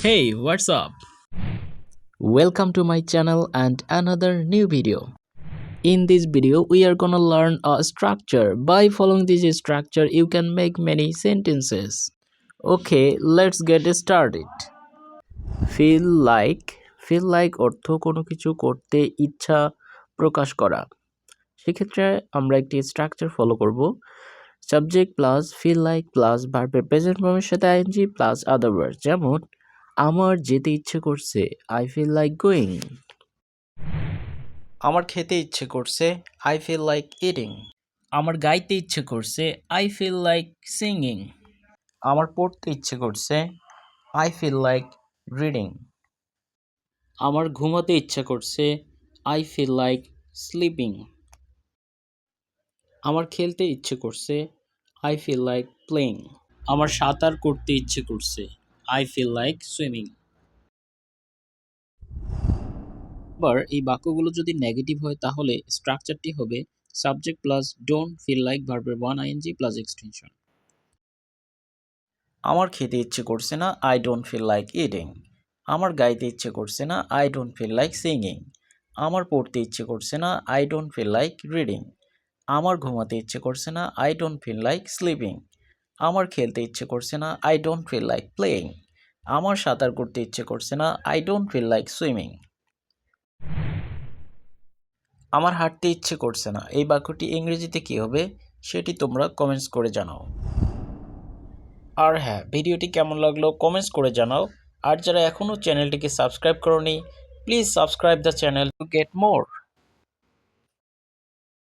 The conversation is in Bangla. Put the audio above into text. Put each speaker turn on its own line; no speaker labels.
Hey, what's up?
Welcome to my channel and another new video. In this video, we are gonna learn a structure. By following this structure, you can make many sentences. Okay, let's get started. Feel like অর্থ কোনো কিছু করতে ইচ্ছা প্রকাশ করা। সেক্ষেত্রে আমরা একটি স্ট্রাকচার ফলো করব। Subject plus feel like plus ভার্বের প্রেজেন্ট ফর্মের সাথে আইএনজি প্লাস আদার ওয়ার্ড, যেমন আমার যেতে ইচ্ছে করছে, আই ফিল লাইক গোয়িং। আমার খেতে ইচ্ছে করছে, আই ফিল লাইক ইটিং। আমার গাইতে ইচ্ছে করছে, আই ফিল লাইক সিঙ্গিং। আমার পড়তে ইচ্ছে করছে, আই ফিল লাইক রিডিং। আমার ঘুমাতে ইচ্ছে করছে, আই ফিল লাইক স্লিপিং। আমার খেলতে ইচ্ছে করছে, আই ফিল লাইক প্লেইং। আমার সাঁতার করতে ইচ্ছে করছে, আই ফিল লাইক সুইমিং। আবার এই বাক্যগুলো যদি নেগেটিভ হয় তাহলে স্ট্রাকচারটি হবে subject plus don't feel like ভার্বের ওয়ান আইএনজি প্লাস এক্সটেনশন। আমার খেতে ইচ্ছে করছে না, I don't feel like eating. আমার গাইতে ইচ্ছে করছে না, I don't feel like singing. আমার পড়তে ইচ্ছে করছে না, I don't feel like reading. আমার ঘুমাতে ইচ্ছে করছে না, I don't feel like sleeping. আমার খেলতে ইচ্ছে করছে না, I don't feel like playing. আমার সাঁতার করতে ইচ্ছে করছে না, I don't feel like swimming. আমার হাঁটতে ইচ্ছে করছে না, এই বাক্যটি ইংরেজিতে কী হবে সেটি তোমরা কমেন্টস করে জানাও। আর হ্যাঁ, ভিডিওটি কেমন লাগলো কমেন্টস করে জানাও। আর যারা এখনও চ্যানেলটিকে সাবস্ক্রাইব করোনি, please subscribe the channel to get more.